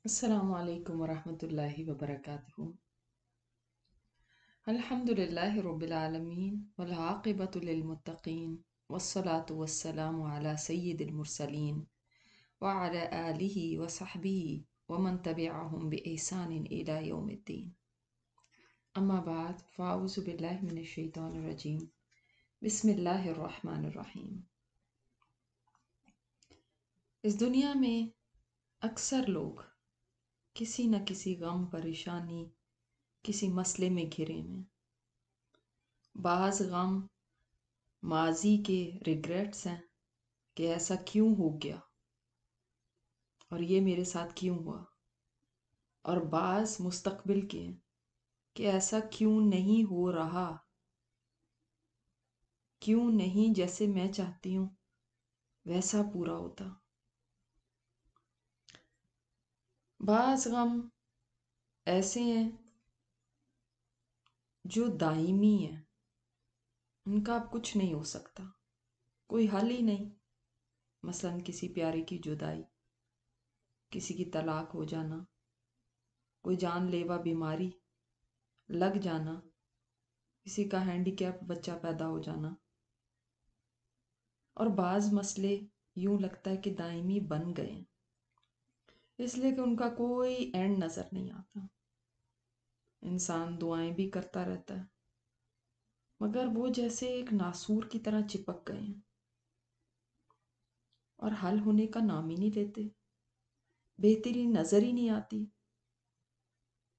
السلام علیکم ورحمۃ اللہ وبرکاتہ۔ الحمد للہ رب العالمین والعاقبۃ للمتقین والصلاة والسلام علی سید المرسلین وعلی آلہ وصحبہ ومن تبعہم بإحسان الی یوم الدین۔ اما بعد فاعوذ باللہ من الشیطان الرجیم، بسم اللہ الرحمن الرحیم۔ اس دنیا میں اکثر لوگ کسی نہ کسی غم، پریشانی، کسی مسئلے میں گھرے ہیں۔ بعض غم ماضی کے ریگریٹس ہیں کہ ایسا کیوں ہو گیا اور یہ میرے ساتھ کیوں ہوا، اور بعض مستقبل کے ہیں کہ ایسا کیوں نہیں ہو رہا، کیوں نہیں جیسے میں چاہتی ہوں ویسا پورا ہوتا۔ بعض غم ایسے ہیں جو دائمی ہیں، ان کا اب کچھ نہیں ہو سکتا، کوئی حل ہی نہیں۔ مثلاً کسی پیارے کی جدائی، کسی کی طلاق ہو جانا، کوئی جان لیوا بیماری لگ جانا، کسی کا ہینڈی کیپ بچہ پیدا ہو جانا، اور بعض مسئلے یوں لگتا ہے کہ دائمی بن گئے ہیں، اس لیے کہ ان کا کوئی اینڈ نظر نہیں آتا۔ انسان دعائیں بھی کرتا رہتا ہے مگر وہ جیسے ایک ناسور کی طرح چپک گئے ہیں اور حل ہونے کا نام ہی نہیں لیتے، بہتری نظر ہی نہیں آتی۔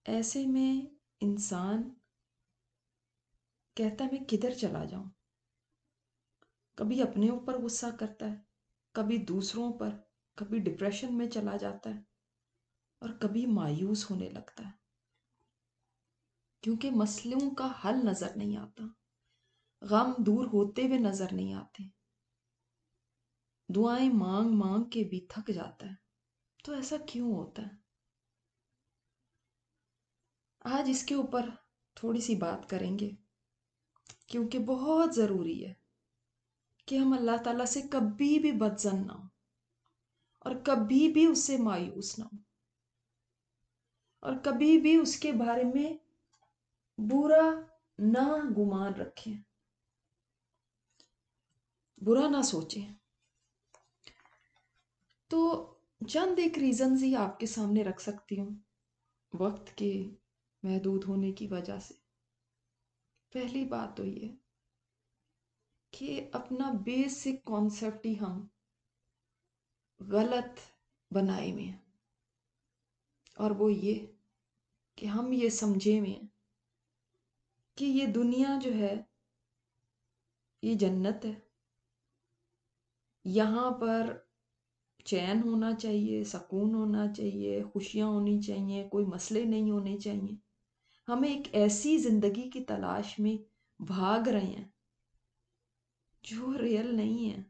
ایسے میں انسان کہتا ہے میں کدھر چلا جاؤں، کبھی اپنے اوپر غصہ کرتا ہے، کبھی دوسروں پر، کبھی ڈپریشن میں چلا جاتا ہے اور کبھی مایوس ہونے لگتا ہے، کیونکہ مسئلوں کا حل نظر نہیں آتا، غم دور ہوتے ہوئے نظر نہیں آتے، دعائیں مانگ مانگ کے بھی تھک جاتا ہے۔ تو ایسا کیوں ہوتا ہے؟ آج اس کے اوپر تھوڑی سی بات کریں گے، کیونکہ بہت ضروری ہے کہ ہم اللہ تعالیٰ سے کبھی بھی بدظن نہ ہوں اور کبھی بھی اس سے مایوس نہ ہوں اور کبھی بھی اس کے بارے میں برا نہ گمان رکھیں، برا نہ سوچیں۔ تو چند ایک ریزنز ہی آپ کے سامنے رکھ سکتی ہوں وقت کے محدود ہونے کی وجہ سے۔ پہلی بات تو یہ کہ اپنا بیسک کانسیپٹ ہی ہم غلط بنائے ہوئے ہیں، اور وہ یہ کہ ہم یہ سمجھے ہوئے ہیں کہ یہ دنیا جو ہے یہ جنت ہے، یہاں پر چین ہونا چاہیے، سکون ہونا چاہیے، خوشیاں ہونی چاہیے، کوئی مسئلے نہیں ہونے چاہیے۔ ہمیں ایک ایسی زندگی کی تلاش میں بھاگ رہے ہیں جو ریئل نہیں ہے،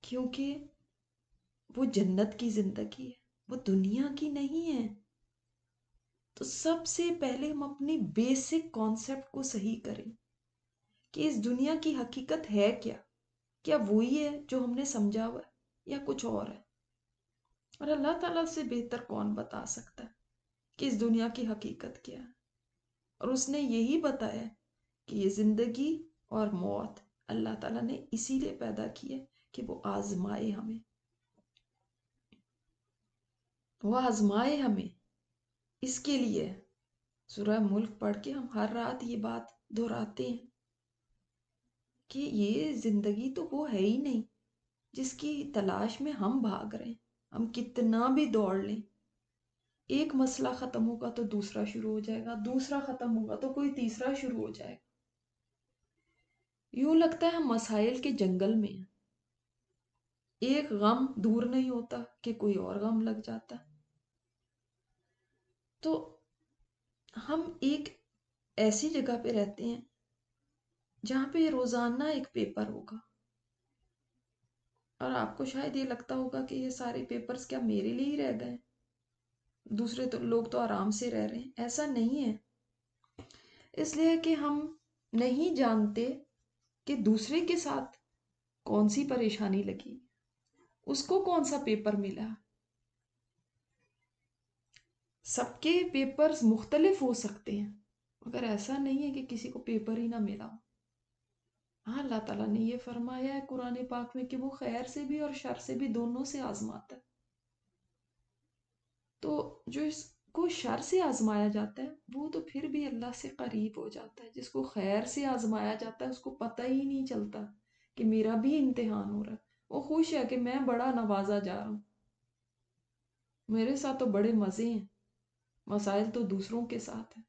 کیونکہ وہ جنت کی زندگی ہے، وہ دنیا کی نہیں ہے۔ تو سب سے پہلے ہم اپنی بیسک کانسیپٹ کو صحیح کریں کہ اس دنیا کی حقیقت ہے کیا؟ کیا وہی ہے جو ہم نے سمجھا ہوا ہے یا کچھ اور ہے؟ اور اللہ تعالیٰ سے بہتر کون بتا سکتا ہے کہ اس دنیا کی حقیقت کیا ہے؟ اور اس نے یہی بتایا ہے کہ یہ زندگی اور موت اللہ تعالیٰ نے اسی لیے پیدا کی ہے کہ وہ آزمائے ہمیں، وہ آزمائے ہمیں، اس کے لیے سورہ ملک پڑھ کے ہم ہر رات یہ بات دہراتے ہیں کہ یہ زندگی تو وہ ہے ہی نہیں جس کی تلاش میں ہم بھاگ رہے ہیں۔ ہم کتنا بھی دوڑ لیں، ایک مسئلہ ختم ہوگا تو دوسرا شروع ہو جائے گا، دوسرا ختم ہوگا تو کوئی تیسرا شروع ہو جائے گا۔ یوں لگتا ہے ہم مسائل کے جنگل میں ہیں، ایک غم دور نہیں ہوتا کہ کوئی اور غم لگ جاتا ہے۔ تو ہم ایک ایسی جگہ پہ رہتے ہیں جہاں پہ روزانہ ایک پیپر ہوگا، اور آپ کو شاید یہ لگتا ہوگا کہ یہ سارے پیپرز کیا میرے لیے ہی رہ گئے، دوسرے تو لوگ تو آرام سے رہ رہے ہیں۔ ایسا نہیں ہے، اس لیے کہ ہم نہیں جانتے کہ دوسرے کے ساتھ کون سی پریشانی لگی، اس کو کون سا پیپر ملا، سب کے پیپرز مختلف ہو سکتے ہیں، مگر ایسا نہیں ہے کہ کسی کو پیپر ہی نہ ملا ہو۔ ہاں، اللہ تعالیٰ نے یہ فرمایا ہے قرآن پاک میں کہ وہ خیر سے بھی اور شر سے بھی دونوں سے آزماتا ہے۔ تو جو اس کو شر سے آزمایا جاتا ہے وہ تو پھر بھی اللہ سے قریب ہو جاتا ہے۔ جس کو خیر سے آزمایا جاتا ہے اس کو پتہ ہی نہیں چلتا کہ میرا بھی امتحان ہو رہا ہے۔ وہ خوش ہے کہ میں بڑا نوازا جا رہا ہوں، میرے ساتھ تو بڑے مزے ہیں، مسائل تو دوسروں کے ساتھ ہیں۔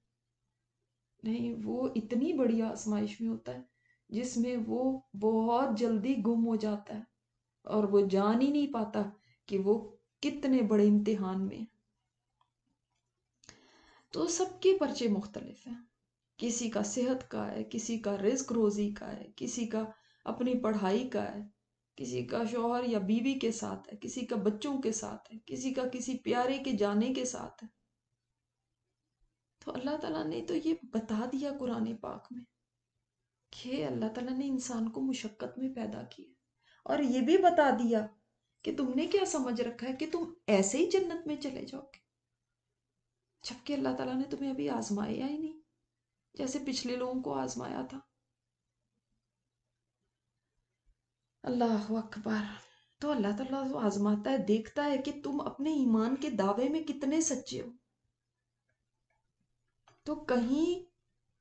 نہیں، وہ اتنی بڑی آزمائش میں ہوتا ہے جس میں وہ بہت جلدی گم ہو جاتا ہے اور وہ جان ہی نہیں پاتا کہ وہ کتنے بڑے امتحان میں ہے۔ تو سب کے پرچے مختلف ہیں، کسی کا صحت کا ہے، کسی کا رزق روزی کا ہے، کسی کا اپنی پڑھائی کا ہے، کسی کا شوہر یا بیوی کے ساتھ ہے، کسی کا بچوں کے ساتھ ہے، کسی کا کسی پیارے کے جانے کے ساتھ ہے۔ تو اللہ تعالیٰ نے تو یہ بتا دیا قرآن پاک میں کہ اللہ تعالیٰ نے انسان کو مشقت میں پیدا کیا، اور یہ بھی بتا دیا کہ تم نے کیا سمجھ رکھا ہے کہ تم ایسے ہی جنت میں چلے جاؤ گے، جبکہ اللہ تعالیٰ نے تمہیں ابھی آزمایا ہی نہیں جیسے پچھلے لوگوں کو آزمایا تھا۔ اللہ اکبر۔ تو اللہ تعالیٰ تو آزماتا ہے، دیکھتا ہے کہ تم اپنے ایمان کے دعوے میں کتنے سچے ہو۔ تو کہیں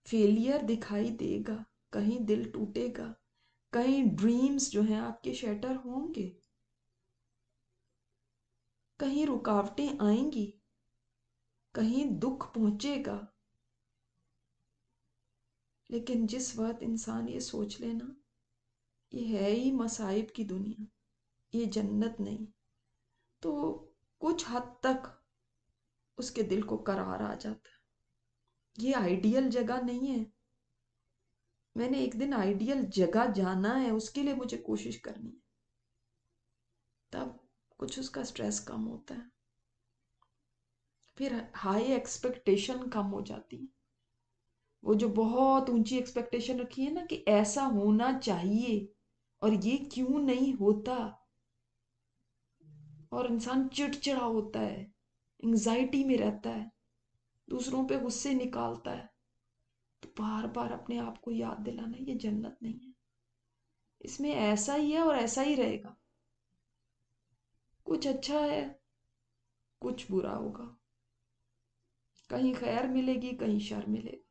فیلئر دکھائی دے گا، کہیں دل ٹوٹے گا، کہیں ڈریمز جو ہیں آپ کے شیٹر ہوں گے، کہیں رکاوٹیں آئیں گی، کہیں دکھ پہنچے گا، لیکن جس وقت انسان یہ سوچ لینا یہ ہے ہی مصائب کی دنیا، یہ جنت نہیں، تو کچھ حد تک اس کے دل کو قرار آ جاتا ہے۔ یہ آئیڈیل جگہ نہیں ہے، میں نے ایک دن آئیڈیل جگہ جانا ہے، اس کے لیے مجھے کوشش کرنی ہے، تب کچھ اس کا سٹریس کم ہوتا ہے، پھر ہائی ایکسپیکٹیشن کم ہو جاتی ہے۔ وہ جو بہت اونچی ایکسپیکٹیشن رکھی ہے نا کہ ایسا ہونا چاہیے اور یہ کیوں نہیں ہوتا، اور انسان چڑچڑا ہوتا ہے، انگزائٹی میں رہتا ہے، دوسروں پہ غصے نکالتا ہے، تو بار بار اپنے آپ کو یاد دلانا یہ جنت نہیں ہے، اس میں ایسا ہی ہے اور ایسا ہی رہے گا، کچھ اچھا ہے کچھ برا ہوگا، کہیں خیر ملے گی کہیں شر ملے گا۔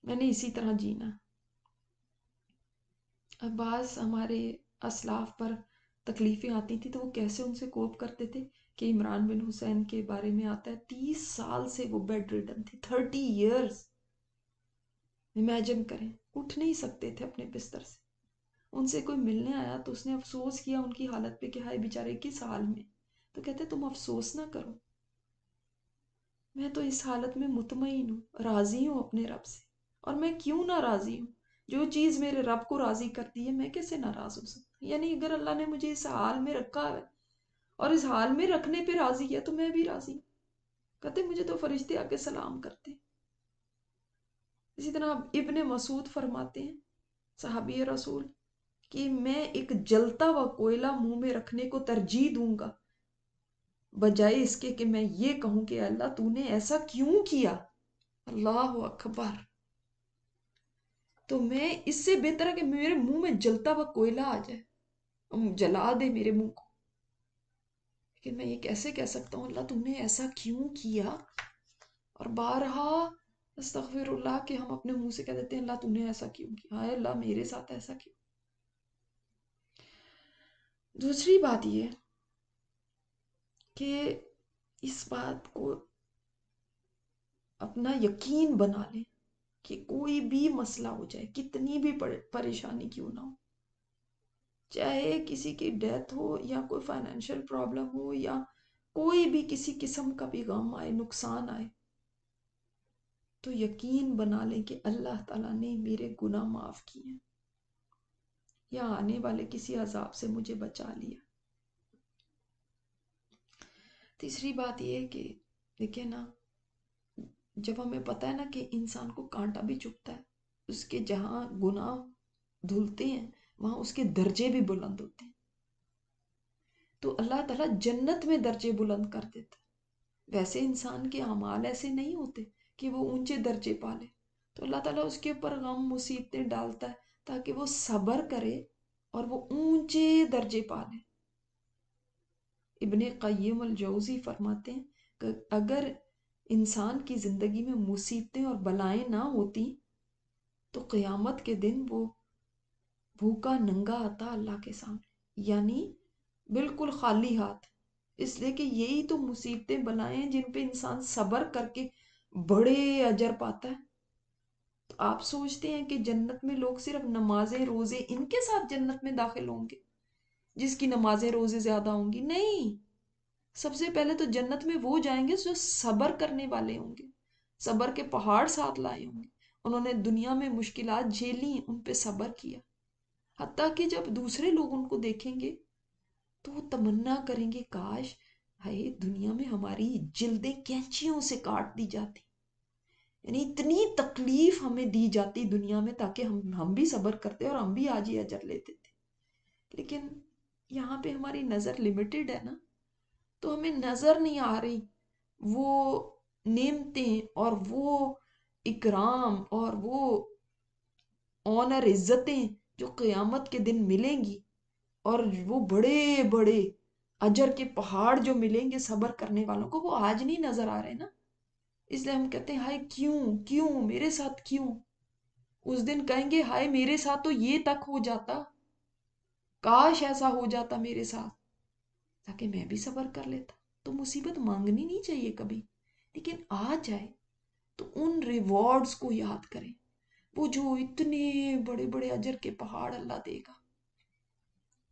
میں نے اسی طرح جینا۔ اب بعض ہمارے اسلاف پر تکلیفیں آتی تھی تو وہ کیسے ان سے کوپ کرتے تھے کہ عمران بن حسین کے بارے میں آتا ہے 30 سال سے وہ بیڈ ریڈن تھی، 30 ایئرز۔ امیجن کریں، اٹھ نہیں سکتے تھے اپنے بستر سے، ان سے کوئی ملنے آیا تو اس نے افسوس کیا ان کی حالت پہ کہ ہائے بیچارے کس حال میں، تو کہتے تم افسوس نہ کرو، میں تو اس حالت میں مطمئن ہوں، راضی ہوں اپنے رب سے، اور میں کیوں نہ راضی ہوں، جو چیز میرے رب کو راضی کرتی ہے میں کیسے ناراض ہو سکتا، یعنی اگر اللہ نے مجھے اس حال میں رکھا ہے اور اس حال میں رکھنے پہ راضی ہے تو میں بھی راضی ہوں۔ کہتے مجھے تو فرشتے آ کے سلام کرتے۔ اسی طرح ابن مسعود فرماتے ہیں، صحابی رسول، کہ میں ایک جلتا ہوا کوئلہ منہ میں رکھنے کو ترجیح دوں گا بجائے اس کے کہ میں یہ کہوں کہ اللہ تو نے ایسا کیوں کیا۔ اللہ اکبر۔ تو میں اس سے بہتر ہے کہ میرے منہ میں جلتا ہوا کوئلہ آ جائے، جلا دے میرے منہ کو، لیکن میں یہ کیسے کہہ سکتا ہوں اللہ تم نے ایسا کیوں کیا، اور بارہا استغفر اللہ کہ ہم اپنے منہ سے کہہ دیتے ہیں اللہ تم نے ایسا کیوں کیا، ہائے اللہ میرے ساتھ ایسا کیوں۔ دوسری بات یہ کہ اس بات کو اپنا یقین بنا لیں کہ کوئی بھی مسئلہ ہو جائے، کتنی بھی پریشانی کیوں نہ ہو، چاہے کسی کی ڈیتھ ہو یا کوئی فائنینشیل پرابلم ہو یا کوئی بھی کسی قسم کا بھی غم آئے، نقصان آئے، تو یقین بنا لیں کہ اللہ تعالیٰ نے میرے گناہ معاف کیے یا آنے والے کسی عذاب سے مجھے بچا لیا۔ تیسری بات یہ ہے کہ دیکھیں نا، جب ہمیں پتہ ہے نا کہ انسان کو کانٹا بھی چبھتا ہے، اس کے جہاں گناہ دھلتے ہیں وہاں اس کے درجے بھی بلند ہوتے ہیں، تو اللہ تعالیٰ جنت میں درجے بلند کر دیتا ہے۔ ویسے انسان کے اعمال ایسے نہیں ہوتے کہ وہ اونچے درجے پالے، تو اللہ تعالیٰ اس کے اوپر غم مصیبتیں ڈالتا ہے تاکہ وہ صبر کرے اور وہ اونچے درجے پالے۔ ابن قیم الجوزی فرماتے ہیں کہ اگر انسان کی زندگی میں مصیبتیں اور بلائیں نہ ہوتی تو قیامت کے دن وہ بھوکا ننگا آتا اللہ کے سامنے، یعنی بالکل خالی ہاتھ، اس لیے کہ یہی تو مصیبتیں بلائیں ہیں جن پہ انسان صبر کر کے بڑے اجر پاتا ہے۔ تو آپ سوچتے ہیں کہ جنت میں لوگ صرف نمازیں روزے ان کے ساتھ جنت میں داخل ہوں گے، جس کی نمازیں روزے زیادہ ہوں گی؟ نہیں، سب سے پہلے تو جنت میں وہ جائیں گے جو صبر کرنے والے ہوں گے، صبر کے پہاڑ ساتھ لائے ہوں گے، انہوں نے دنیا میں مشکلات جھیلی، ان پہ صبر کیا، حتیٰ کہ جب دوسرے لوگ ان کو دیکھیں گے تو وہ تمنا کریں گے کاش ہائے دنیا میں ہماری جلدیں کینچیوں سے کاٹ دی جاتی، یعنی اتنی تکلیف ہمیں دی جاتی دنیا میں تاکہ ہم بھی صبر کرتے اور ہم بھی آج ہی اجر لیتے تھے۔ لیکن یہاں پہ ہماری نظر لمیٹڈ ہے نا، تو ہمیں نظر نہیں آ رہی وہ نعمتیں اور وہ اکرام اور وہ آنر عزتیں جو قیامت کے دن ملیں گی، اور وہ بڑے بڑے اجر کے پہاڑ جو ملیں گے صبر کرنے والوں کو، وہ آج نہیں نظر آ رہے نا۔ اس لیے ہم کہتے ہیں ہائے کیوں کیوں میرے ساتھ کیوں؟ اس دن کہیں گے ہائے میرے ساتھ تو یہ تک ہو جاتا، کاش ایسا ہو جاتا میرے ساتھ تاکہ میں بھی صبر کر لیتا۔ تو مصیبت مانگنی نہیں چاہیے کبھی، لیکن آ جائے تو ان ریوارڈز کو یاد کریں، وہ جو اتنے بڑے بڑے اجر کے پہاڑ اللہ دے گا۔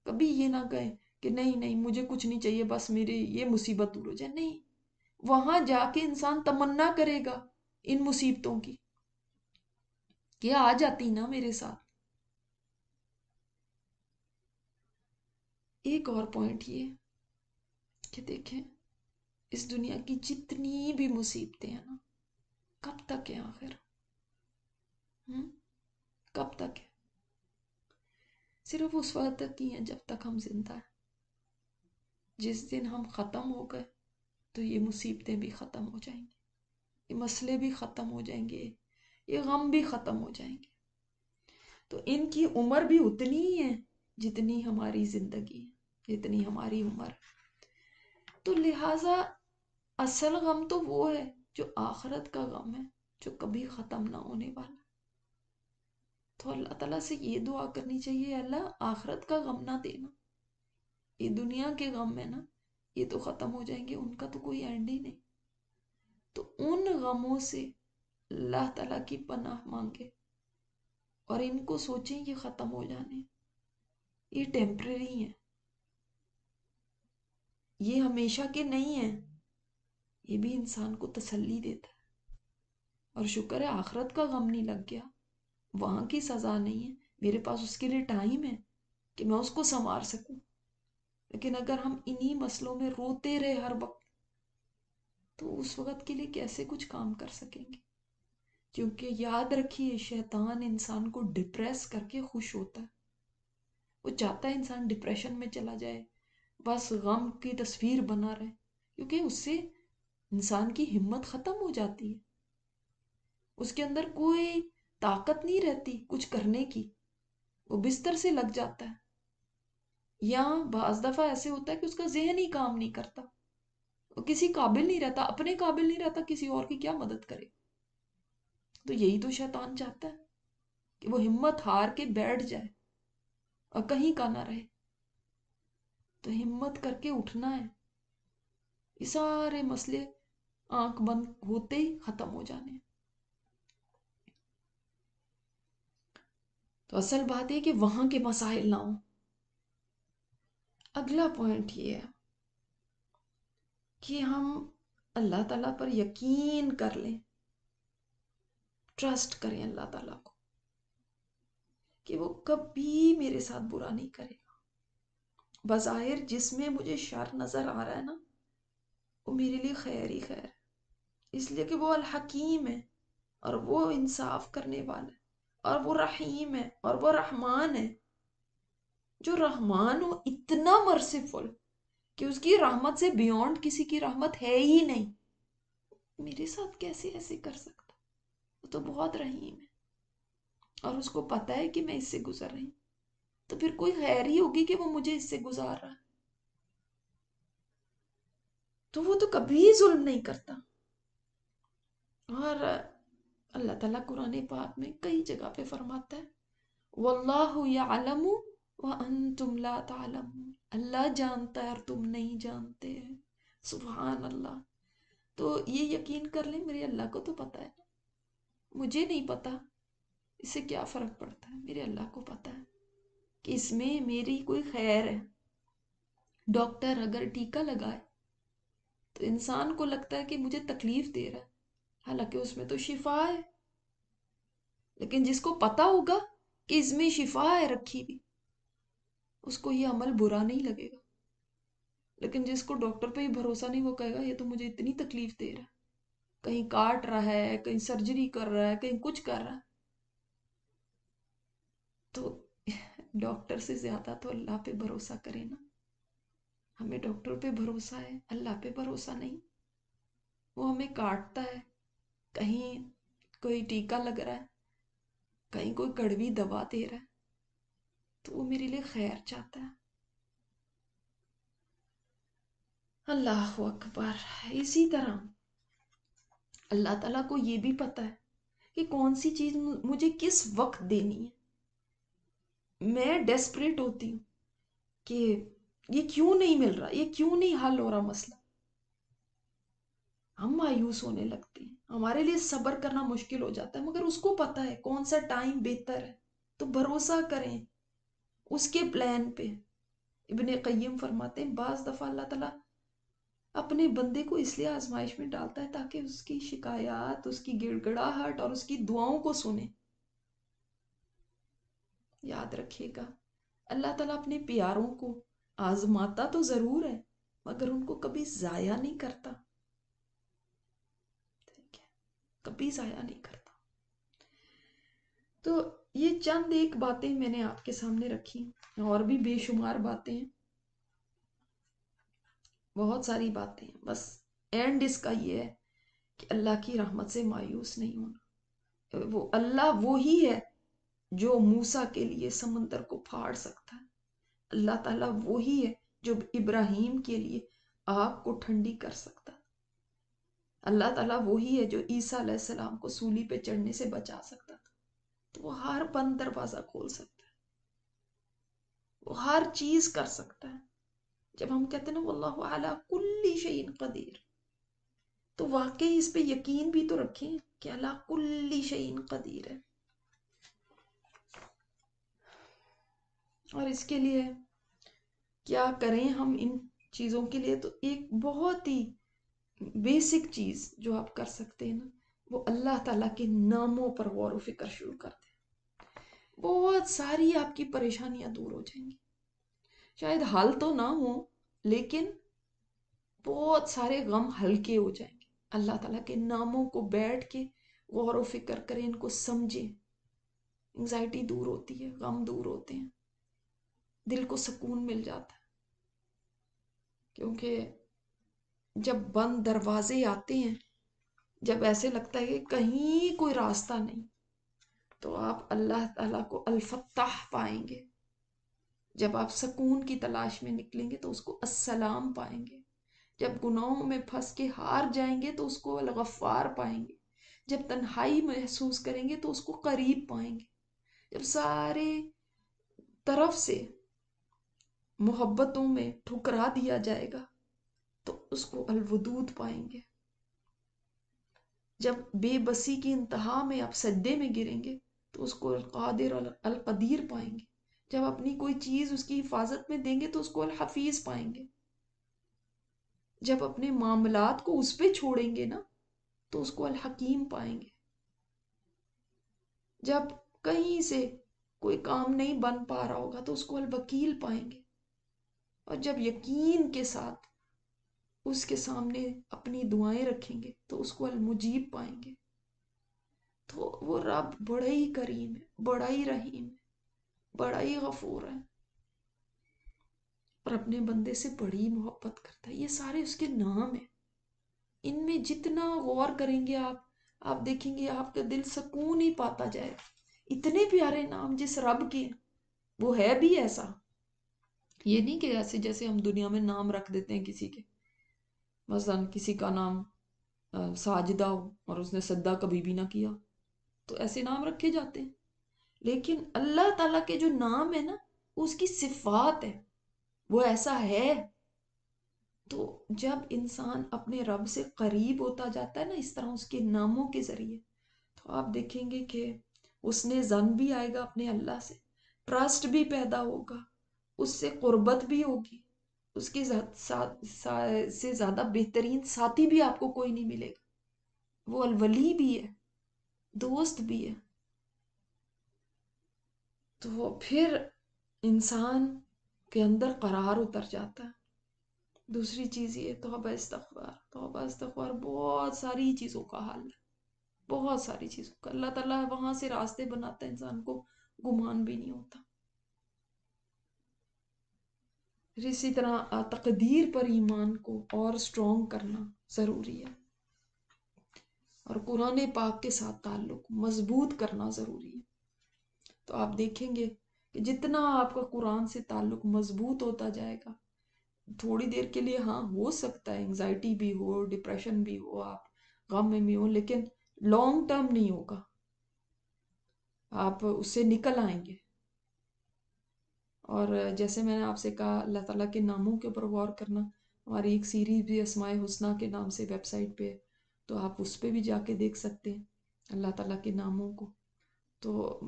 کبھی یہ نہ کہیں کہ نہیں نہیں مجھے کچھ نہیں چاہیے، بس میری یہ مصیبت دور ہو جائے، نہیں، وہاں جا کے انسان تمنا کرے گا ان مصیبتوں کی کہ آ جاتی نا میرے ساتھ۔ ایک اور پوائنٹ یہ کہ دیکھیں اس دنیا کی جتنی بھی مصیبتیں ہیں نا، کب تک ہے آخر؟ کب تک ہے؟ صرف اس وقت تک ہی ہیں جب تک ہم زندہ ہیں۔ جس دن ہم ختم ہو گئے تو یہ مصیبتیں بھی ختم ہو جائیں گی، یہ مسئلے بھی ختم ہو جائیں گے، یہ غم بھی ختم ہو جائیں گے۔ تو ان کی عمر بھی اتنی ہی ہے جتنی ہماری زندگی ہے، جتنی ہماری عمر ہے۔ تو لہٰذا اصل غم تو وہ ہے جو آخرت کا غم ہے، جو کبھی ختم نہ ہونے والا۔ تو اللہ تعالیٰ سے یہ دعا کرنی چاہیے اللہ آخرت کا غم نہ دینا، یہ دنیا کے غم ہے نا یہ تو ختم ہو جائیں گے، ان کا تو کوئی اینڈ ہی نہیں۔ تو ان غموں سے اللہ تعالیٰ کی پناہ مانگے اور ان کو سوچیں یہ ختم ہو جانے، یہ ٹیمپریری ہیں، یہ ہمیشہ کے نہیں ہیں۔ یہ بھی انسان کو تسلی دیتا ہے، اور شکر ہے آخرت کا غم نہیں لگ گیا، وہاں کی سزا نہیں ہے، میرے پاس اس کے لیے ٹائم ہے کہ میں اس کو سنوار سکوں۔ لیکن اگر ہم انہی مسئلوں میں روتے رہے ہر وقت تو اس وقت کے لیے کیسے کچھ کام کر سکیں گے؟ کیونکہ یاد رکھیے شیطان انسان کو ڈپریس کر کے خوش ہوتا ہے، وہ چاہتا ہے انسان ڈپریشن میں چلا جائے، بس غم کی تصویر بنا رہے، کیونکہ اس سے انسان کی ہمت ختم ہو جاتی ہے، اس کے اندر کوئی طاقت نہیں رہتی کچھ کرنے کی، وہ بستر سے لگ جاتا ہے، یا بعض دفعہ ایسے ہوتا ہے کہ اس کا ذہن ہی کام نہیں کرتا، وہ کسی قابل نہیں رہتا، اپنے قابل نہیں رہتا، کسی اور کی کیا مدد کرے۔ تو یہی تو شیطان چاہتا ہے کہ وہ ہمت ہار کے بیٹھ جائے اور کہیں کا نہ رہے۔ تو ہمت کر کے اٹھنا ہے، یہ سارے مسئلے آنکھ بند ہوتے ہی ختم ہو جانے ہیں۔ تو اصل بات ہے کہ وہاں کے مسائل نہ ہوں۔ اگلا پوائنٹ یہ ہے کہ ہم اللہ تعالیٰ پر یقین کر لیں، ٹرسٹ کریں اللہ تعالیٰ کو کہ وہ کبھی میرے ساتھ برا نہیں کرے گا۔ بظاہر جس میں مجھے شر نظر آ رہا ہے نا وہ میرے لیے خیر ہی خیر ہے، اس لیے کہ وہ الحکیم ہے اور وہ انصاف کرنے والا ہے اور وہ رحیم ہے اور وہ رحمان ہے۔ جو رحمان ہو اتنا مرسیفل کہ اس کی رحمت سے بیونڈ کسی کی رحمت ہے ہی نہیں، میرے ساتھ کیسے ایسے کر سکتا؟ وہ تو بہت رحیم ہے، اور اس کو پتا ہے کہ میں اس سے گزر رہی ہوں، تو پھر کوئی خیر ہی ہوگی کہ وہ مجھے اس سے گزار رہا ہے۔ تو وہ تو کبھی ظلم نہیں کرتا۔ اور اللہ تعالیٰ قرآن پاک میں کئی جگہ پہ فرماتا ہے واللہ یعلم وانتم لا تعلمون، اللہ جانتا ہے اور تم نہیں جانتے ہیں۔ سبحان اللہ۔ تو یہ یقین کر لیں میرے اللہ کو تو پتا ہے، مجھے نہیں پتا، اس سے کیا فرق پڑتا ہے؟ میرے اللہ کو پتا ہے کہ اس میں میری کوئی خیر ہے۔ ڈاکٹر اگر ٹیکہ لگائے تو انسان کو لگتا ہے کہ مجھے تکلیف دے رہا ہے، حالانکہ اس میں تو شفا ہے۔ لیکن جس کو پتا ہوگا کہ اس میں شفا ہے رکھی بھی، اس کو یہ عمل برا نہیں لگے گا۔ لیکن جس کو ڈاکٹر پہ ہی بھروسہ نہیں، وہ کہے گا یہ تو مجھے اتنی تکلیف دے رہا ہے، کہیں کاٹ رہا ہے، کہیں سرجری کر رہا ہے، کہیں کچھ کر رہا ہے۔ تو ڈاکٹر سے زیادہ تو اللہ پہ بھروسہ کرے نا۔ ہمیں ڈاکٹر پہ بھروسہ ہے، اللہ پہ بھروسہ نہیں۔ وہ ہمیں کاٹتا ہے، کہیں کوئی ٹیکہ لگ رہا ہے، کہیں کوئی کڑوی دوا دے رہا ہے، تو وہ میرے لیے خیر چاہتا ہے۔ اللہ اکبر۔ اسی طرح اللہ تعالیٰ کو یہ بھی پتا ہے کہ کون سی چیز مجھے کس وقت دینی ہے۔ میں ڈیسپریٹ ہوتی ہوں کہ یہ کیوں نہیں مل رہا، یہ کیوں نہیں حل ہو رہا مسئلہ۔ ہم مایوس ہونے لگتے ہیں، ہمارے لیے صبر کرنا مشکل ہو جاتا ہے، مگر اس کو پتا ہے کون سا ٹائم بہتر ہے۔ تو بھروسہ کریں اس کے پلان پہ۔ ابن قیم فرماتے ہیں بعض دفعہ اللہ تعالیٰ اپنے بندے کو اس لیے آزمائش میں ڈالتا ہے تاکہ اس کی شکایات، اس کی گڑ گڑاہٹ اور اس کی دعاؤں کو سنے۔ یاد رکھیے گا، اللہ تعالیٰ اپنے پیاروں کو آزماتا تو ضرور ہے، مگر ان کو کبھی ضائع نہیں کرتا، کبھی ضائع نہیں کرتا۔ تو یہ چند ایک باتیں میں نے آپ کے سامنے رکھی، اور بھی بے شمار باتیں ہیں، بہت ساری باتیں ہیں۔ بس اینڈ اس کا یہ ہے کہ اللہ کی رحمت سے مایوس نہیں ہونا۔ وہ اللہ وہی ہے جو موسیٰ کے لیے سمندر کو پھاڑ سکتا ہے۔ اللہ تعالیٰ وہی ہے جو ابراہیم کے لیے آگ کو ٹھنڈی کر سکتا ہے۔ اللہ تعالیٰ وہی ہے جو عیسیٰ علیہ السلام کو سولی پہ چڑھنے سے بچا سکتا تھا۔ تو وہ ہر بند دروازہ کھول سکتا ہے، وہ ہر چیز کر سکتا ہے۔ جب ہم کہتے ہیں نا واللہ علی کل شیء قدیر، تو واقعی اس پہ یقین بھی تو رکھیں کہ اللہ کل شیء قدیر ہے۔ اور اس کے لیے کیا کریں ہم ان چیزوں کے لیے؟ تو ایک بہت ہی بیسک چیز جو آپ کر سکتے ہیں نا، وہ اللہ تعالیٰ کے ناموں پر غور و فکر شروع کر دیں۔ بہت ساری آپ کی پریشانیاں دور ہو جائیں گی، شاید حل تو نہ ہو، لیکن بہت سارے غم ہلکے ہو جائیں گے۔ اللہ تعالیٰ کے ناموں کو بیٹھ کے غور و فکر کریں، ان کو سمجھیں، انگزائٹی دور ہوتی ہے، غم دور ہوتے ہیں، دل کو سکون مل جاتا ہے۔ کیونکہ جب بند دروازے آتے ہیں، جب ایسے لگتا ہے کہ کہیں کوئی راستہ نہیں، تو آپ اللہ تعالیٰ کو الفتاح پائیں گے۔ جب آپ سکون کی تلاش میں نکلیں گے تو اس کو السلام پائیں گے۔ جب گناہوں میں پھنس کے ہار جائیں گے تو اس کو الغفار پائیں گے۔ جب تنہائی محسوس کریں گے تو اس کو قریب پائیں گے۔ جب سارے طرف سے محبتوں میں ٹھکرا دیا جائے گا تو اس کو الودود پائیں گے۔ جب بے بسی کی انتہا میں آپ سجدے میں گریں گے تو اس کو القادر القدیر پائیں گے۔ جب اپنی کوئی چیز اس کی حفاظت میں دیں گے تو اس کو الحفیظ پائیں گے۔ جب اپنے معاملات کو اس پہ چھوڑیں گے نا تو اس کو الحکیم پائیں گے۔ جب کہیں سے کوئی کام نہیں بن پا رہا ہوگا تو اس کو الوکیل پائیں گے۔ اور جب یقین کے ساتھ اس کے سامنے اپنی دعائیں رکھیں گے تو اس کو المجیب پائیں گے۔ تو وہ رب بڑا ہی کریم ہے، بڑا ہی رحیم ہے، بڑا ہی غفور ہے، اور اپنے بندے سے بڑی محبت کرتا ہے۔ یہ سارے اس کے نام ہیں۔ ان میں جتنا غور کریں گے آپ دیکھیں گے آپ کا دل سکون ہی پاتا جائے. اتنے پیارے نام جس رب کے، وہ ہے بھی ایسا. یہ نہیں کہ ایسے جیسے ہم دنیا میں نام رکھ دیتے ہیں کسی کے، مثلا کسی کا نام ساجدہ ہو اور اس نے سجدہ کبھی بھی نہ کیا، تو ایسے نام رکھے جاتے ہیں. لیکن اللہ تعالیٰ کے جو نام ہے نا، اس کی صفات ہے، وہ ایسا ہے. تو جب انسان اپنے رب سے قریب ہوتا جاتا ہے نا اس طرح اس کے ناموں کے ذریعے، تو آپ دیکھیں گے کہ اس نے ظن بھی آئے گا اپنے اللہ سے، ٹرسٹ بھی پیدا ہوگا، اس سے قربت بھی ہوگی. اس کی سے زیادہ بہترین ساتھی بھی آپ کو کوئی نہیں ملے گا. وہ الولی بھی ہے، دوست بھی ہے. تو پھر انسان کے اندر قرار اتر جاتا ہے. دوسری چیز یہ توبہ استغفار. توبہ استغفار بہت ساری چیزوں کا حل ہے، بہت ساری چیزوں کا. اللہ تعالیٰ وہاں سے راستے بناتا ہے، انسان کو گمان بھی نہیں ہوتا. پھر اسی طرح تقدیر پر ایمان کو اور سٹرونگ کرنا ضروری ہے، اور قرآن پاک کے ساتھ تعلق مضبوط کرنا ضروری ہے. تو آپ دیکھیں گے کہ جتنا آپ کا قرآن سے تعلق مضبوط ہوتا جائے گا، تھوڑی دیر کے لیے ہاں ہو سکتا ہے انگزائٹی بھی ہو، ڈپریشن بھی ہو، آپ غم میں بھی ہو، لیکن لانگ ٹرم نہیں ہوگا. آپ اس سے نکل آئیں گے. اور جیسے میں نے آپ سے کہا اللہ تعالیٰ کے ناموں کے اوپر غور کرنا، ہماری ایک سیریز بھی اسماء الحسنیٰ کے نام سے ویب سائٹ پہ، تو آپ اس پہ بھی جا کے دیکھ سکتے ہیں اللہ تعالیٰ کے ناموں کو. تو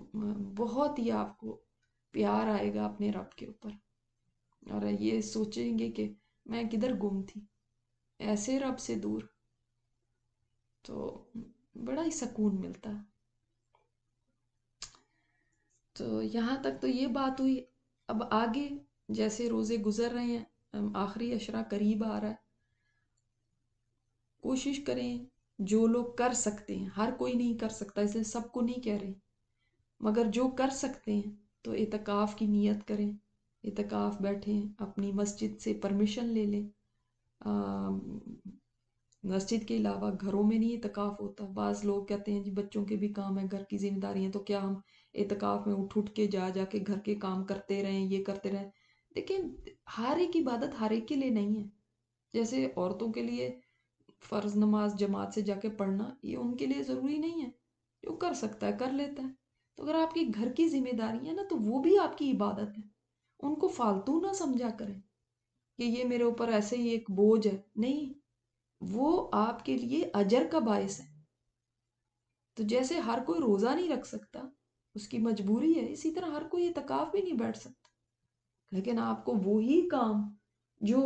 بہت ہی آپ کو پیار آئے گا اپنے رب کے اوپر، اور یہ سوچیں گے کہ میں کدھر گم تھی، ایسے رب سے دور. تو بڑا ہی سکون ملتا ہے. تو یہاں تک تو یہ بات ہوئی. اب آگے جیسے روزے گزر رہے ہیں، آخری عشرہ قریب آ رہا ہے، کوشش کریں جو لوگ کر سکتے ہیں، ہر کوئی نہیں کر سکتا اس لیے سب کو نہیں کہہ رہے، مگر جو کر سکتے ہیں تو اعتکاف کی نیت کریں. اعتکاف بیٹھیں، اپنی مسجد سے پرمیشن لے لیں. مسجد کے علاوہ گھروں میں نہیں اعتکاف ہوتا. بعض لوگ کہتے ہیں جی بچوں کے بھی کام ہیں، گھر کی ذمہ داری ہیں، تو کیا ہم اعتکاف میں اٹھ کے جا کے گھر کے کام کرتے رہیں، یہ کرتے رہیں. لیکن ہر ایک عبادت ہر ایک کے لیے نہیں ہے. جیسے عورتوں کے لیے فرض نماز جماعت سے جا کے پڑھنا یہ ان کے لیے ضروری نہیں ہے، جو کر سکتا ہے کر لیتا ہے. تو اگر آپ کی گھر کی ذمہ داری ہے نا، تو وہ بھی آپ کی عبادت ہے. ان کو فالتو نہ سمجھا کریں کہ یہ میرے اوپر ایسے ہی ایک بوجھ ہے. نہیں، وہ آپ کے لیے اجر کا باعث ہے. تو جیسے ہر کوئی روزہ نہیں رکھ سکتا، اس کی مجبوری ہے، اسی طرح ہر کوئی اعتکاف بھی نہیں بیٹھ سکتا. لیکن آپ کو وہی کام جو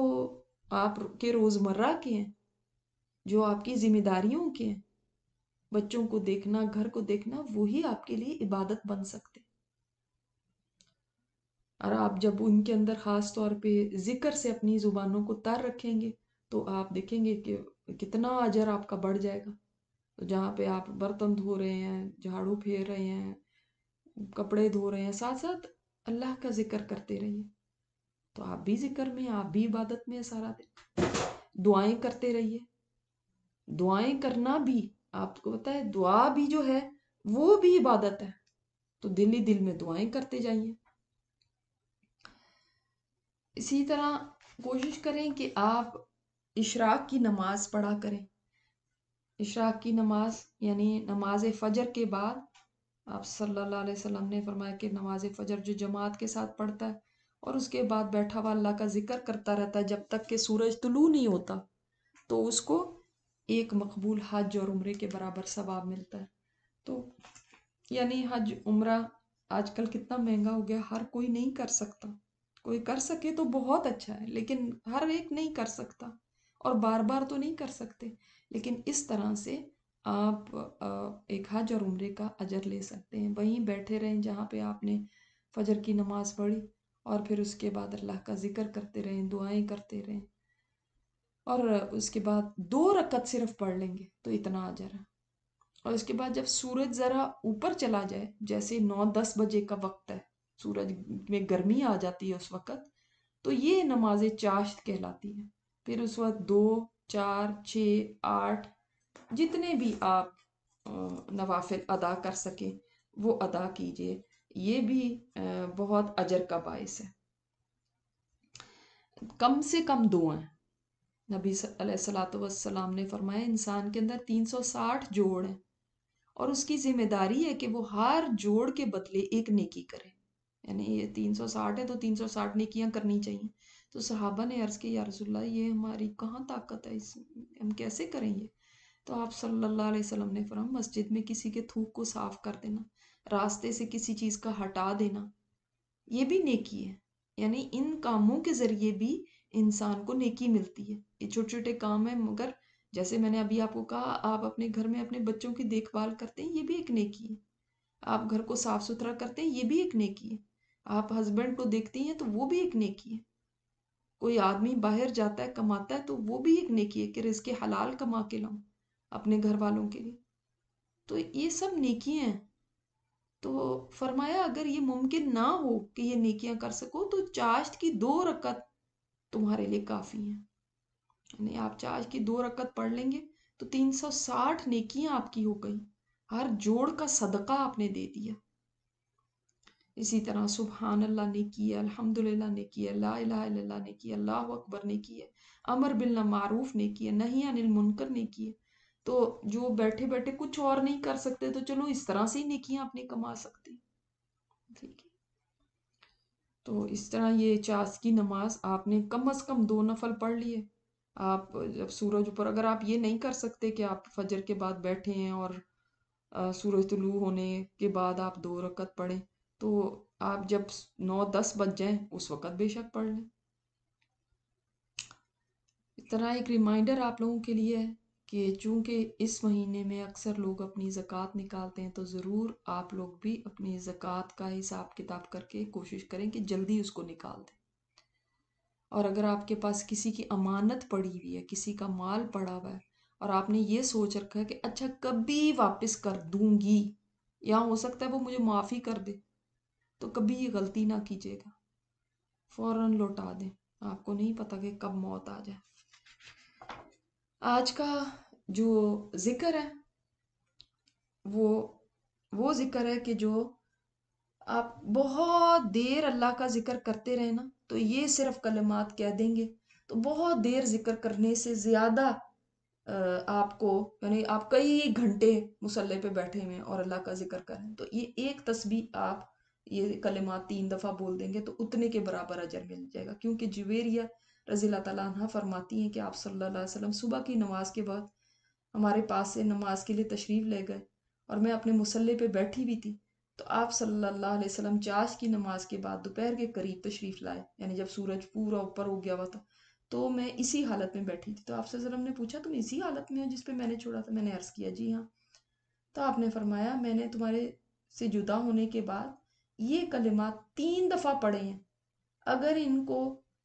آپ کے روزمرہ کے ہیں، جو آپ کی ذمہ داریوں کے ہیں، بچوں کو دیکھنا، گھر کو دیکھنا، وہی آپ کے لیے عبادت بن سکتے. اور آپ جب ان کے اندر خاص طور پہ ذکر سے اپنی زبانوں کو تر رکھیں گے، تو آپ دیکھیں گے کہ کتنا اجر آپ کا بڑھ جائے گا. تو جہاں پہ آپ برتن دھو رہے ہیں، جھاڑو پھیر رہے ہیں، کپڑے دھو رہے ہیں، ساتھ ساتھ اللہ کا ذکر کرتے رہیے. تو آپ بھی ذکر میں، آپ بھی عبادت میں سارا دن. دعائیں کرتے رہیے. دعائیں کرنا بھی آپ کو پتا ہے، دعا بھی جو ہے وہ بھی عبادت ہے. تو دل ہی دل میں دعائیں کرتے جائیے. اسی طرح کوشش کریں کہ آپ اشراق کی نماز پڑھا کریں. اشراق کی نماز یعنی نماز فجر کے بعد آپ صلی اللہ علیہ وسلم نے فرمایا کہ نماز فجر جو جماعت کے ساتھ پڑھتا ہے اور اس کے بعد بیٹھا ہوا اللہ کا ذکر کرتا رہتا ہے جب تک کہ سورج طلوع نہیں ہوتا، تو اس کو ایک مقبول حج اور عمرے کے برابر ثواب ملتا ہے. تو یعنی حج عمرہ آج کل کتنا مہنگا ہو گیا، ہر کوئی نہیں کر سکتا. کوئی کر سکے تو بہت اچھا ہے، لیکن ہر ایک نہیں کر سکتا اور بار بار تو نہیں کر سکتے. لیکن اس طرح سے آپ ایک حج اور عمرے کا اجر لے سکتے ہیں. وہیں بیٹھے رہیں جہاں پہ آپ نے فجر کی نماز پڑھی، اور پھر اس کے بعد اللہ کا ذکر کرتے رہیں، دعائیں کرتے رہیں، اور اس کے بعد 2 رکعت صرف پڑھ لیں گے تو اتنا اجر ہے. اور اس کے بعد جب سورج ذرا اوپر چلا جائے، جیسے 9-10 بجے کا وقت ہے، سورج میں گرمی آ جاتی ہے اس وقت، تو یہ نماز چاشت کہلاتی ہے. پھر اس وقت 2 4 6 8 جتنے بھی آپ نوافل ادا کر سکیں وہ ادا کیجئے، یہ بھی بہت اجر کا باعث ہے۔ کم سے کم دعائیں، نبی علیہ الصلوۃ والسلام نے فرمایا انسان کے اندر 360 جوڑ ہیں اور اس کی ذمہ داری ہے کہ وہ ہر جوڑ کے بدلے ایک نیکی کرے، یعنی یہ 360 ہے تو 360 نیکیاں کرنی چاہیے۔ تو صحابہ نے عرض کی یا رسول اللہ یہ ہماری کہاں طاقت ہے، ہم کیسے کریں یہ؟ تو آپ صلی اللہ علیہ وسلم نے فرمایا مسجد میں کسی کے تھوک کو صاف کر دینا، راستے سے کسی چیز کا ہٹا دینا، یہ بھی نیکی ہے۔ یعنی ان کاموں کے ذریعے بھی انسان کو نیکی ملتی ہے۔ یہ چھوٹے چھوٹے کام ہیں، مگر جیسے میں نے ابھی آپ کو کہا آپ اپنے گھر میں اپنے بچوں کی دیکھ بھال کرتے ہیں، یہ بھی ایک نیکی ہے۔ آپ گھر کو صاف ستھرا کرتے ہیں، یہ بھی ایک نیکی ہے۔ آپ ہسبینڈ کو دیکھتی ہیں تو وہ بھی ایک نیکی ہے۔ کوئی آدمی باہر جاتا ہے کماتا ہے تو وہ بھی ایک نیکی ہے کہ رزق حلال کما کے لاؤں اپنے گھر والوں کے لیے، تو یہ سب نیکیاں ہیں۔ تو فرمایا اگر یہ ممکن نہ ہو کہ یہ نیکیاں کر سکو تو چاشت کی 2 رکعت تمہارے لیے کافی ہیں، یعنی آپ چاشت کی 2 رکعت پڑھ لیں گے تو 360 نیکیاں آپ کی ہو گئی، ہر جوڑ کا صدقہ آپ نے دے دیا۔ اسی طرح سبحان اللہ نیکی ہے، الحمدللہ نیکی ہے، لا الہ الا اللہ نیکی ہے، اللہ اکبر نیکی ہے، امر بالمعروف نیکی ہے، نہی عن المنکر نیکی ہے۔ تو جو بیٹھے بیٹھے کچھ اور نہیں کر سکتے تو چلو اس طرح سے ہی نیکیاں آپ نہیں کما سکتے، ٹھیک ہے۔ تو اس طرح یہ چاس کی نماز آپ نے کم از کم 2 نفل پڑھ لیے۔ آپ جب سورج اوپر، اگر آپ یہ نہیں کر سکتے کہ آپ فجر کے بعد بیٹھے ہیں اور سورج طلوع ہونے کے بعد آپ 2 رکعت پڑھیں، تو آپ جب 9 10 بج جائیں اس وقت بے شک پڑھ لیں۔ اس طرح ایک ریمائنڈر آپ لوگوں کے لیے ہے کہ چونکہ اس مہینے میں اکثر لوگ اپنی زکوٰۃ نکالتے ہیں، تو ضرور آپ لوگ بھی اپنی زکوٰۃ کا حساب کتاب کر کے کوشش کریں کہ جلدی اس کو نکال دیں۔ اور اگر آپ کے پاس کسی کی امانت پڑی ہوئی ہے، کسی کا مال پڑا ہوا ہے اور آپ نے یہ سوچ رکھا ہے کہ اچھا کبھی واپس کر دوں گی یا ہو سکتا ہے وہ مجھے معافی کر دے، تو کبھی یہ غلطی نہ کیجیے گا، فوراً لوٹا دیں، آپ کو نہیں پتا کہ کب موت آ جائے۔ آج کا جو ذکر ہے وہ ذکر ہے کہ جو آپ بہت دیر اللہ کا ذکر کرتے رہے نا، تو یہ صرف کلمات کہہ دیں گے تو بہت دیر ذکر کرنے سے زیادہ آپ کو، یعنی آپ کئی گھنٹے مصلی پہ بیٹھے ہوئے اور اللہ کا ذکر کریں تو یہ ایک تسبیح آپ یہ کلمات 3 دفعہ بول دیں گے تو اتنے کے برابر اجر مل جائے گا۔ کیونکہ جویریہ رضی اللہ تعالیٰ عنہ فرماتی ہیں کہ آپ صلی اللہ علیہ وسلم صبح کی نماز کے بعد ہمارے پاس سے نماز کے لیے تشریف لے گئے اور میں اپنے مصلی پہ بیٹھی بھی تھی، تو آپ صلی اللہ علیہ وسلم چاش کی نماز کے بعد دوپہر کے قریب تشریف لائے، یعنی جب سورج پورا اوپر ہو گیا ہوا تھا، تو میں اسی حالت میں بیٹھی تھی۔ تو آپ صلی اللہ علیہ وسلم نے پوچھا تم اسی حالت میں ہو جس پہ میں نے چھوڑا تھا؟ میں نے عرض کیا جی ہاں۔ تو آپ نے فرمایا میں نے تمہارے سے جدا ہونے کے بعد یہ کلمات 3 دفعہ پڑھے ہیں، اگر ان کو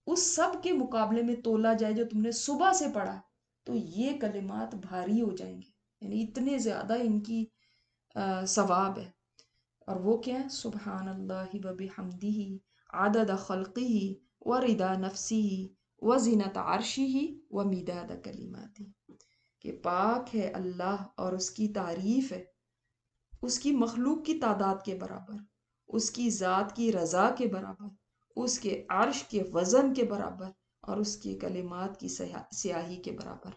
اس سب کے مقابلے میں تولا جائے جو تم نے صبح سے پڑھا تو یہ کلمات بھاری ہو جائیں گے، یعنی اتنے زیادہ ان کی ثواب ہے۔ اور وہ کیا ہے؟ سبحان اللہ و بحمدہ عدد خلقہ و رضا نفسہ و زینت عرشہ و مداد کلماتہ، کہ پاک ہے اللہ اور اس کی تعریف ہے اس کی مخلوق کی تعداد کے برابر، اس کی ذات کی رضا کے برابر، اس کے عرش کے وزن کے برابر اور اس کے کلمات کی سیاہی کے برابر۔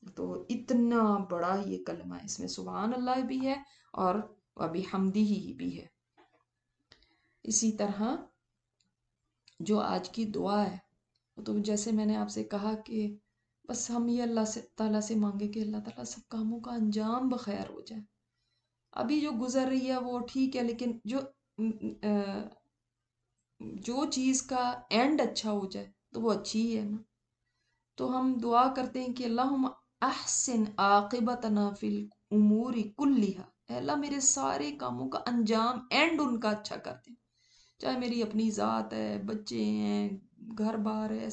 تو اتنا بڑا یہ کلمہ ہے، اس میں سبحان اللہ بھی ہے اور وبحمدہ بھی ہے۔ اسی طرح جو آج کی دعا ہے تو جیسے میں نے آپ سے کہا کہ بس ہم یہ اللہ تعالیٰ سے مانگے کہ اللہ تعالیٰ سب کاموں کا انجام بخیر ہو جائے۔ ابھی جو گزر رہی ہے وہ ٹھیک ہے، لیکن جو چیز کا اینڈ اچھا ہو جائے تو وہ اچھی ہی ہے نا۔ تو ہم دعا کرتے ہیں کہ اللہم احسن عاقبتنا فی الامور کلہا، اے اللہ میرے سارے کاموں کا انجام اینڈ ان کا اچھا کر دیں، چاہے میری اپنی ذات ہے، بچے ہیں، گھر بار ہے،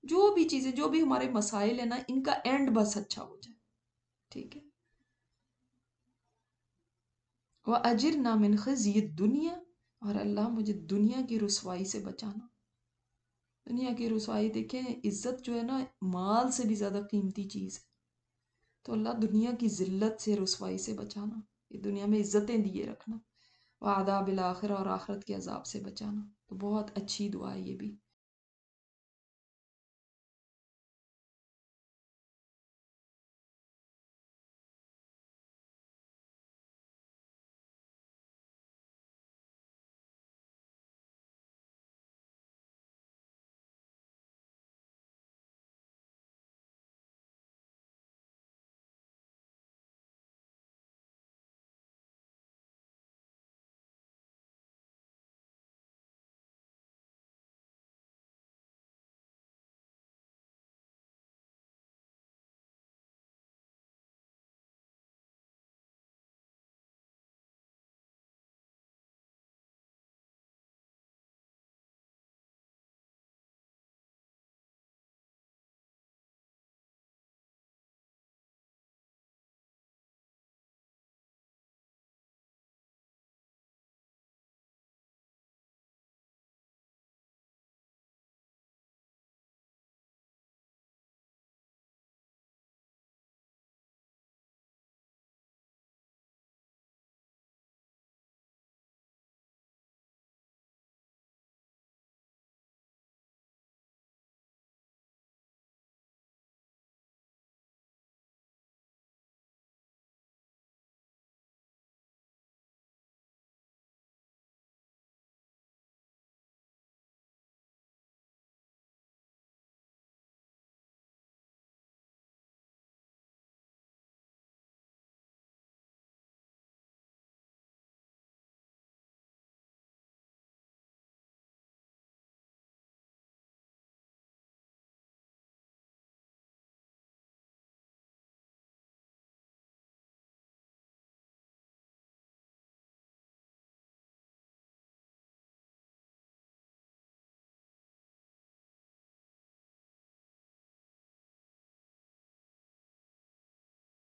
جو بھی چیزیں، جو بھی ہمارے مسائل ہیں نا، ان کا اینڈ بس اچھا ہو جائے، ٹھیک ہے۔ وَأَجِرْنَا مِنْ خِزْيِ الدُّنْيَا، اور اللہ مجھے دنیا کی رسوائی سے بچانا۔ دنیا کی رسوائی دیکھیں، عزت جو ہے نا مال سے بھی زیادہ قیمتی چیز ہے. تو اللہ دنیا کی ذلت سے، رسوائی سے بچانا، یہ دنیا میں عزتیں دیے رکھنا، وعذاب الآخرہ اور آخرت کے عذاب سے بچانا. تو بہت اچھی دعا ہے یہ بھی.